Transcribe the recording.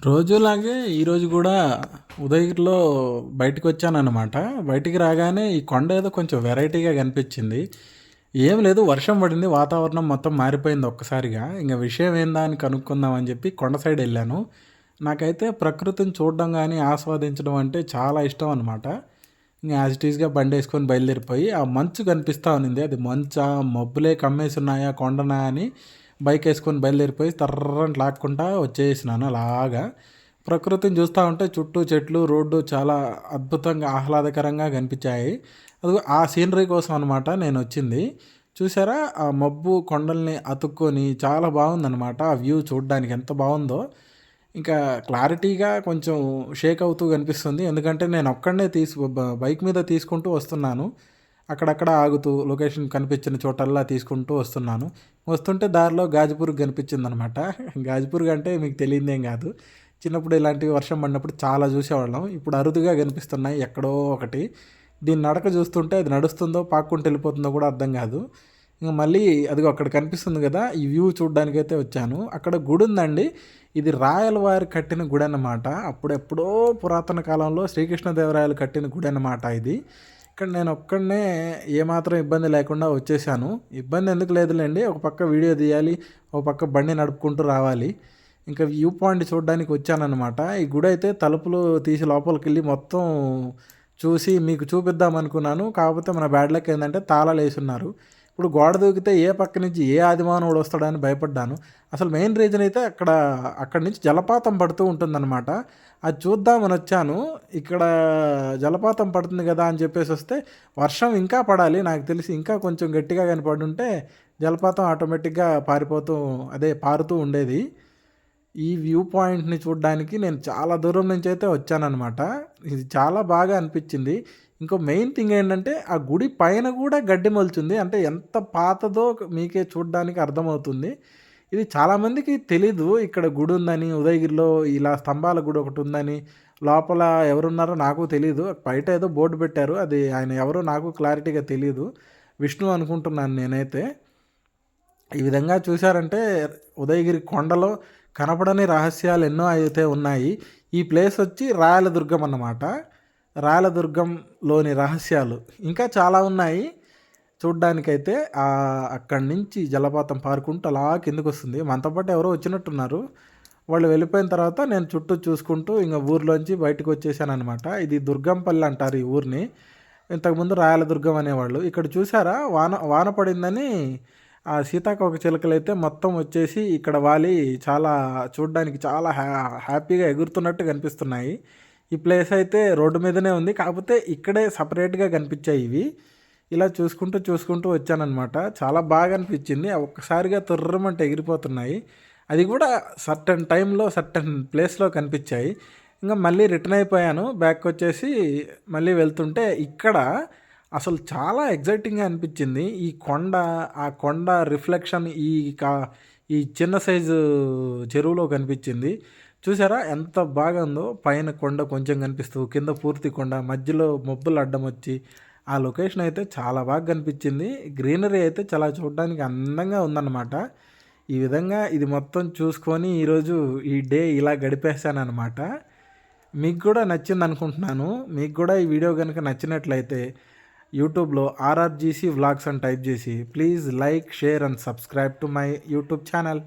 రోజులాగే ఈరోజు గూడా ఉదయగిరిలో బయటికొచ్చాననమాట. బయటికి రాగానే ఈ కొండ ఏదో కొంచెం వెరైటీగా కనిపించింది. ఏం లేదు, వర్షం పడింది. వాతావరణం మొత్తం మారిపోయింది ఒక్కసారిగా. ఇంక విషయం ఏందా అని కనుక్కుందాం అని చెప్పి కొండ సైడ్ ఎళ్ళాను. నాకైతే ప్రకృతిని చూడడం గానీ, ఆస్వాదించడం అంటే చాలా ఇష్టం అనమాట. ఇంగ యాజ్ ఇట్ ఈస్‌గా బండేసుకొని బయలుదేరిపోయి, ఆ మంచు కనిపిస్తా ఉన్నింది. అది మంచా, మబ్బులే కమ్మేసున్నాయా కొండనా అని బైకేసుకొని బయలుదేరిపోయి తర్రని లాక్కుంటా వచ్చేసినాను అలాగా. ప్రకృతిని చూస్తా ఉంటే చుట్టూ చెట్లు, రోడ్డు చాలా అద్భుతంగా, ఆహ్లాదకరంగా కనిపించాయి. అదిగో ఆ సీనరీ కోసం అనమాట నేనొచ్చింది. చూసారా? ఆ మబ్బు కొండల్ని అతుక్కొని చాలా బాగుందనమాట. ఆ వ్యూ చూడ్డానికి ఎంత బావుందో. ఇంకా క్లారిటీగా కొంచెం షేక్ అవుతూ కనిపిస్తుంది. ఎందుకంటే నేనొక్కడినే బైక్ మీద తీసుకుంటూ వస్తున్నాను. అక్కడక్కడ ఆగుతూ లొకేషన్ కనిపించిన చోటల్లా తీసుకుంటూ వస్తున్నాను. వస్తుంటే దారిలో గాజుపురుగు కనిపించిందనమాట. గాజుపురుగు అంటే మీకు తెలియనిదేం గాదు. చిన్నప్పుడు ఇలాంటివి వర్షం పడినప్పుడు చాలా చూసేవాళ్ళం. ఇప్పుడు అరుదుగా కనిపిస్తున్నాయి ఎక్కడో ఒకటి. దీని నడక చూస్తుంటే అది నడుస్తుందో, పాక్కుంటూ వెళ్ళిపోతుందో కూడా అర్థం కాదు. ఇంక మళ్ళీ అదిగో అక్కడ కనిపిస్తుంది కదా! ఈ వ్యూ చూడ్డానికైతే వచ్చాను. అక్కడ గుడుందండి. ఇది రాయల వారు కట్టిన గుడన్నమాట. అప్పుడెప్పుడో పురాతన కాలంలో శ్రీకృష్ణదేవరాయలు కట్టిన గుడన్నమాట ఇది. ఇక్కడ నేనొక్కడినే ఏమాత్రం ఇబ్బంది లేకుండా వచ్చేసాను. ఇబ్బంది ఎందుకు లేదులెండి. ఒక పక్క వీడియో తీయాలి, ఒక పక్క బండి నడుపుకుంటూ రావాలి. ఇంకా వ్యూ పాయింట్ చూడడానికి వచ్చాననమాట. ఈ గుడైతే తలుపులు తీసి లోపలికెళ్ళి మొత్తం చూసి మీకు చూపిద్దామనుకున్నాను. కాకపోతే మన బ్యాడ్ లక్ ఏందంటే తాళాలేసున్నారు. ఇప్పుడు గోడ దూకితే ఏ పక్క నుంచి ఏ ఆదిమానవుడు వస్తాడని భయపడ్డాను. అసలు మెయిన్ రీజన్ అయితే అక్కడి నుంచి జలపాతం పడుతూ ఉంటుందన్నమాట. అది చూద్దామని వచ్చాను. ఇక్కడ జలపాతం పడుతుంది కదా అని చెప్పేసి వస్తే వర్షం ఇంకా పడాలి. నాకు తెలిసి ఇంకా కొంచెం గట్టిగా గాని పడుంటే జలపాతం ఆటోమేటిక్‌గా పారుతూ ఉండేది. ఈ వ్యూ పాయింట్‌ని చూడ్డానికి నేను చాలా దూరం నుంచయితే వచ్చాననమాట. ఇది చాలా బాగా అనిపిచ్చింది. ఇంకో మెయిన్ థింగ్ ఏంటంటే, ఆ గుడి పైన గూడా గడ్డి మొలిచింది. అంటే ఎంత పాతదో మీకే చూడ్డానికి అర్థమవుతుంది. ఇది చాలామందికి తెలీదు. ఇక్కడ గుడుందని, ఉదయగిరిలో ఇలా స్తంభాల గుడి ఒకటుందని, లోపల ఎవరున్నారో నాకు తెలీదు. బయట ఏదో బోర్డు పెట్టారు. అది ఆయన ఎవరో నాకు క్లారిటీగా తెలీదు. విష్ణు అనుకుంటున్నాను నేనైతే. ఈ విధంగా చూశారంటే ఉదయగిరి కొండలో కనపడని రహస్యాలు ఎన్నో అయితే ఉన్నాయి. ఈ ప్లేస్ వచ్చి రాయలదుర్గం అన్నమాట. రాయలదుర్గంలోని రహస్యాలు ఇంకా చాలా ఉన్నాయి చూడ్డానికైతే. అక్కడి నుంచి జలపాతం పారుకుంటూ అలా కిందకొస్తుంది. మనతో పాటు ఎవరో వచ్చినట్టున్నారు. వాళ్ళు వెళ్ళిపోయిన తర్వాత నేను చుట్టూ చూసుకుంటూ ఇంక ఊర్లోంచి బయటకు వచ్చేసాననమాట. ఇది దుర్గంపల్లి అంటారు ఈ ఊరిని. ఇంతకుముందు రాయలదుర్గం అనేవాళ్ళు. ఇక్కడ చూసారా వాన వాన పడిందని ఆ సీతాకోకచిలుకలైతే మొత్తం వచ్చేసి ఇక్కడ వాలి చాలా చూడ్డానికి చాలా హ్యాపీగా ఎగురుతున్నట్టు కనిపిస్తున్నాయి. ఈ ప్లేస్ అయితే రోడ్డు మీదనే ఉంది. కాకపోతే ఇక్కడే సెపరేట్‌గా కనిపించాయి ఇవి. ఇలా చూసుకుంటూ వచ్చాననమాట. చాలా బాగా అనిపించింది. ఒక్కసారిగా తుర్రుమంటే ఎగిరిపోతున్నాయి. అది కూడా సర్టెన్ టైంలో, సర్టెన్ ప్లేస్‌లో కనిపించాయి. ఇంక మళ్ళీ రిటర్న్ అయిపోయాను. బ్యాక్‌కొచ్చేసి మళ్ళీ వెళ్తుంటే ఇక్కడ అసలు చాలా ఎక్సైటింగ్‌గా అనిపించింది. ఆ కొండ రిఫ్లెక్షన్ ఈ చిన్న సైజు చెరువులో కనిపించింది. చూసారా ఎంత బాగా ఉందో? పైన కొండ కొంచెం కనిపిస్తూ, కింద పూర్తి కొండ, మధ్యలో మబ్బులు అడ్డమొచ్చి, ఆ లొకేషన్ అయితే చాలా బాగా కనిపించింది. గ్రీనరీ అయితే చాలా చూడడానికి అందంగా ఉందన్నమాట. ఈ విధంగా ఇది మొత్తం చూసుకొని ఈరోజు ఈ డే ఇలా గడిపేశాననమాట. మీకు కూడా నచ్చిందనుకుంటున్నాను. మీకు కూడా ఈ వీడియో గనుక నచ్చినట్లయితే యూట్యూబ్‌లో ఆర్ఆర్‌జీసీ వ్లాగ్స్ అని టైప్ చేసి please like, share and subscribe to my YouTube channel.